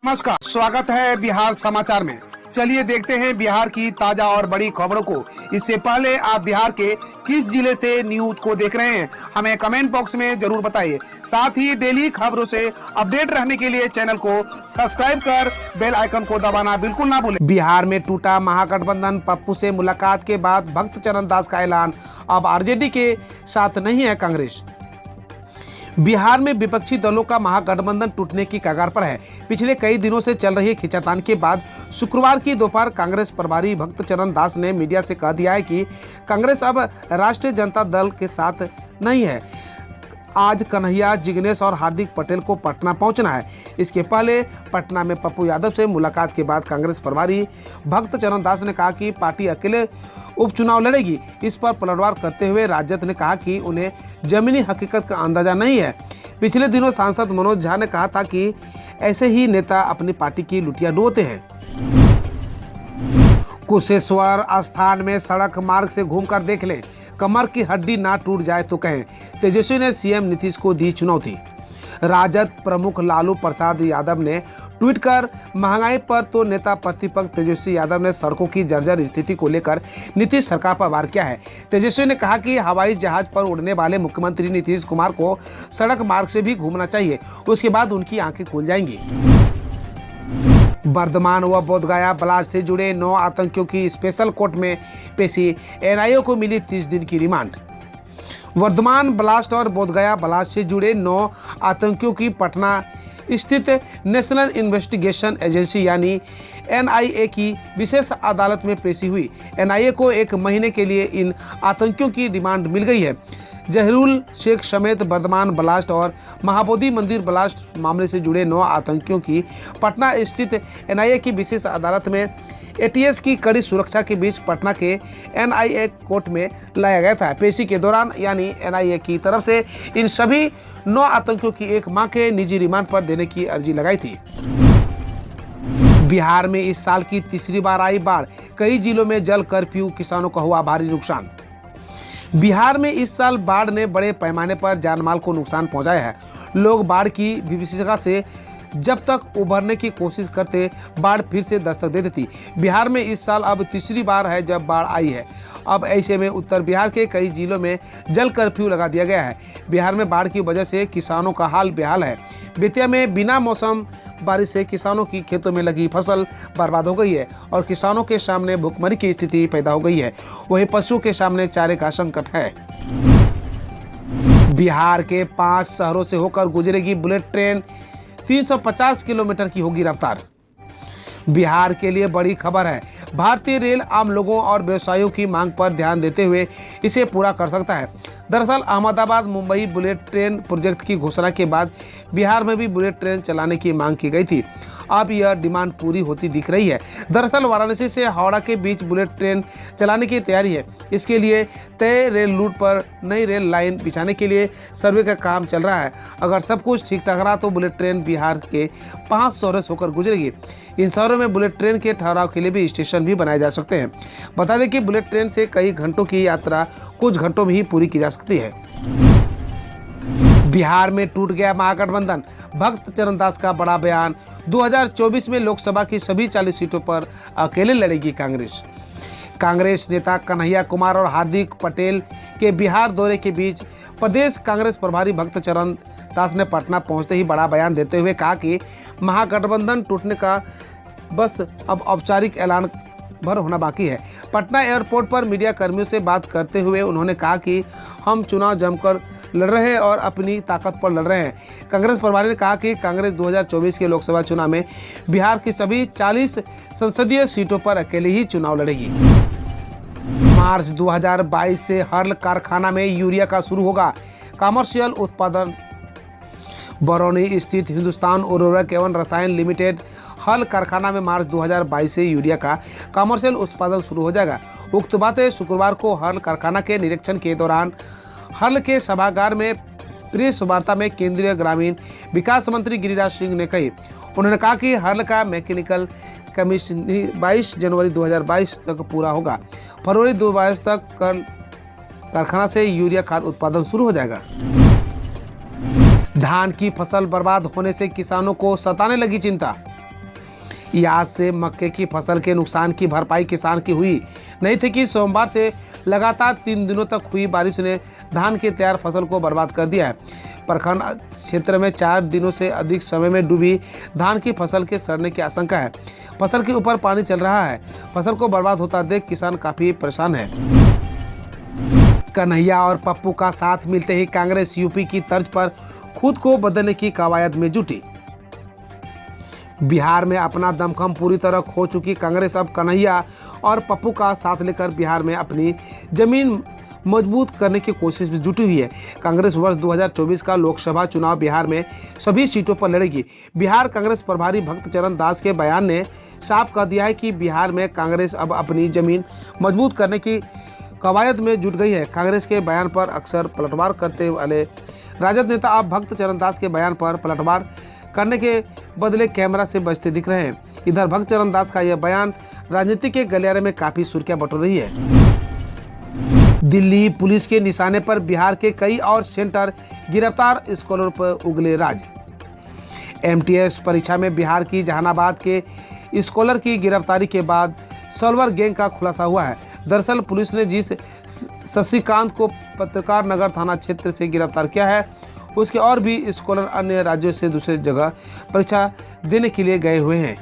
नमस्कार, स्वागत है बिहार समाचार में। चलिए देखते हैं बिहार की ताजा और बड़ी खबरों को। इससे पहले आप बिहार के किस जिले से न्यूज को देख रहे हैं, हमें कमेंट बॉक्स में जरूर बताइए। साथ ही डेली खबरों से अपडेट रहने के लिए चैनल को सब्सक्राइब कर बेल आइकन को दबाना बिल्कुल ना भूलें। बिहार में टूटा महागठबंधन, पप्पू से मुलाकात के बाद भक्त चरण दास का ऐलान, अब आरजेडी के साथ नहीं है कांग्रेस। बिहार में विपक्षी दलों का महागठबंधन टूटने की कगार पर है। पिछले कई दिनों से चल रही खींचातान के बाद शुक्रवार की दोपहर कांग्रेस प्रभारी भक्त चरण दास ने मीडिया से कह दिया है कि कांग्रेस अब राष्ट्रीय जनता दल के साथ नहीं है। आज कन्हैया, जिग्नेश और हार्दिक पटेल को पटना पहुंचना है। इसके पहले पटना में पप्पू यादव से मुलाकात के बाद कांग्रेस प्रभारी भक्त चरण दास ने कहा कि पार्टी अकेले उपचुनाव लड़ेगी। इस पर पलटवार करते हुए राजद ने कहा कि उन्हें जमीनी हकीकत का अंदाजा नहीं है। पिछले दिनों सांसद मनोज झा ने कहा था कि ऐसे ही नेता अपनी पार्टी की लुटिया डुबोते हैं। कुशेश्वर स्थान में सड़क मार्ग से घूमकर देख लें, कमर की हड्डी ना टूट जाए तो कहें, तेजस्वी ने सीएम नीतीश को दी चुनौती। राजद प्रमुख लालू प्रसाद यादव ने ट्वीट कर महंगाई पर तो नेता प्रतिपक्ष तेजस्वी यादव ने सड़कों की जर्जर स्थिति को लेकर नीतीश सरकार पर वार किया है। तेजस्वी ने कहा कि हवाई जहाज पर उड़ने वाले मुख्यमंत्री नीतीश कुमार को सड़क मार्ग से भी घूमना चाहिए, उसके बाद उनकी आंखें खुल जाएंगी। बर्धमान व बोधगया ब्लास्ट से जुड़े 9 आतंकियों की स्पेशल कोर्ट में पेशी, एनआईए को मिली 30 दिन की रिमांड। वर्धमान ब्लास्ट और बोधगया ब्लास्ट से जुड़े 9 आतंकियों की पटना स्थित नेशनल इन्वेस्टिगेशन एजेंसी यानी एनआईए की विशेष अदालत में पेशी हुई। एनआईए को 1 महीने के लिए इन आतंकियों की रिमांड मिल गई है। जहीरुल शेख समेत बर्धमान ब्लास्ट और महाबोधि मंदिर ब्लास्ट मामले से जुड़े 9 आतंकियों की पटना स्थित एनआईए की विशेष अदालत में एटीएस की कड़ी सुरक्षा के बीच पटना के एनआईए कोर्ट में लाया गया था। पेशी के दौरान यानी एनआईए की तरफ से इन सभी 9 आतंकियों की 1 माह के निजी रिमांड पर देने की अर्जी लगाई थी। बिहार में इस साल की तीसरी बार आई बाढ़, कई जिलों में जल कर्फ्यू, किसानों को हुआ भारी नुकसान। बिहार में इस साल बाढ़ ने बड़े पैमाने पर जानमाल को नुकसान पहुंचाया है। लोग बाढ़ की विभीषिका से जब तक उभरने की कोशिश करते, बाढ़ फिर से दस्तक दे देती। बिहार में इस साल अब तीसरी बार है जब बाढ़ आई है। अब ऐसे में उत्तर बिहार के कई जिलों में जल कर्फ्यू लगा दिया गया है। बिहार में बाढ़ की वजह से किसानों का हाल बेहाल है। बेतिया में बिना मौसम बारिश से किसानों की खेतों में लगी फसल बर्बाद हो गई है और किसानों के सामने भुखमरी की स्थिति पैदा हो गई है। वहीं पशुओं के सामने चारे का संकट है। बिहार के 5 शहरों से होकर गुजरेगी बुलेट ट्रेन, 350 किलोमीटर की होगी रफ्तार। बिहार के लिए बड़ी खबर है। भारतीय रेल आम लोगों और व्यवसायियों की मांग पर ध्यान देते हुए इसे पूरा कर सकता है। दरअसल Ahmedabad Mumbai bullet train project की घोषणा के बाद बिहार में भी बुलेट ट्रेन चलाने की मांग की गई थी। अब यह डिमांड पूरी होती दिख रही है। दरअसल वाराणसी से हावड़ा के बीच बुलेट ट्रेन चलाने की तैयारी है। इसके लिए तय रेल रूट पर नई रेल लाइन बिछाने के लिए सर्वे का काम चल रहा है। अगर सब कुछ ठीक ठाक रहा तो बुलेट ट्रेन बिहार के 5 शहरों से होकर गुजरेगी। इन शहरों में बुलेट ट्रेन के ठहराव के लिए भी स्टेशन भी बनाए जा सकते हैं। बता दें कि बुलेट ट्रेन से कई घंटों की यात्रा कुछ घंटों में ही पूरी की जा सकती है। बिहार में टूट गया महागठबंधन, भक्त चरण दास का बड़ा बयान। 2024 में लोकसभा की सभी 40 सीटों पर अकेले लड़ेगी कांग्रेस। कांग्रेस नेता कन्हैया कुमार और हार्दिक पटेल के बिहार दौरे के बीच प्रदेश कांग्रेस प्रभारी भक्त चरण दास ने पटना पहुंचते ही बड़ा बयान देते हुए कहा कि महागठबंधन टूटने का बस अब औपचारिक ऐलान भर होना बाकी है। पटना एयरपोर्ट पर मीडिया कर्मियों से बात करते हुए उन्होंने कहा कि हम चुनाव जमकर लड़ रहे हैं और अपनी ताकत पर लड़ रहे हैं। कांग्रेस प्रभारी ने कहा कि कांग्रेस 2024 के लोकसभा चुनाव में बिहार की सभी 40 संसदीय सीटों पर अकेले ही चुनाव लड़ेगी। मार्च 2022 से हर्ल कारखाना में यूरिया का शुरू होगा कमर्शियल उत्पादन। बरौनी स्थित हिंदुस्तान उर्वरक एवं रसायन लिमिटेड हल कारखाना में मार्च 2022 से यूरिया का कमर्शियल उत्पादन शुरू हो जाएगा। उक्त बातें शुक्रवार को हल कारखाना के निरीक्षण के दौरान हल के सभागार में प्रेस वार्ता में केंद्रीय ग्रामीण विकास मंत्री गिरिराज सिंह ने कही। उन्होंने कहा कि हल का मैकेनिकल कमीशनिंग 22 जनवरी 2022 तक पूरा होगा। फरवरी 2022 तक कारखाना से यूरिया खाद उत्पादन शुरू हो जाएगा। धान की फसल बर्बाद होने से किसानों को सताने लगी चिंता। ये आज से मक्के की फसल के नुकसान की भरपाई किसान की हुई नहीं थी कि सोमवार से लगातार 3 दिनों तक हुई बारिश ने धान की तैयार फसल को बर्बाद कर दिया है। प्रखंड क्षेत्र में 4 दिनों से अधिक समय में डूबी धान की फसल के सड़ने की आशंका है। फसल के ऊपर पानी चल रहा है। फसल को बर्बाद होता देख किसान काफी परेशान है। कन्हैया और पप्पू का साथ मिलते ही कांग्रेस यूपी की तर्ज पर खुद को बदलने की कवायद में जुटी। बिहार में अपना दमखम पूरी तरह खो चुकी कांग्रेस अब कन्हैया और पप्पू का साथ लेकर बिहार में अपनी जमीन मजबूत करने की कोशिश में जुटी हुई है। कांग्रेस वर्ष 2024 का लोकसभा चुनाव बिहार में सभी सीटों पर लड़ेगी। बिहार कांग्रेस प्रभारी भक्त चरण दास के बयान ने साफ कर दिया है कि बिहार में कांग्रेस अब अपनी जमीन मजबूत करने की कवायद में जुट गई है। कांग्रेस के बयान पर अक्सर पलटवार करते वाले राजद नेता अब भक्त चरण दास के बयान पर पलटवार करने के बदले कैमरा से बचते दिख रहे हैं। इधर भक्त चरण दास का यह बयान राजनीति के गलियारे में काफी सुर्खियां बटोर रही है। दिल्ली पुलिस के निशाने पर बिहार के कई और सेंटर, गिरफ्तार स्कॉलर पर उगले राज। एमटीएस परीक्षा में बिहार की जहानाबाद के स्कॉलर की गिरफ्तारी के बाद सॉल्वर गैंग का खुलासा हुआ है। दरअसल पुलिस ने जिस शशिकांत को पत्रकार नगर थाना क्षेत्र से गिरफ्तार किया है, उसके और भी स्कॉलर अन्य राज्यों से दूसरी जगह परीक्षा देने के लिए गए हुए हैं।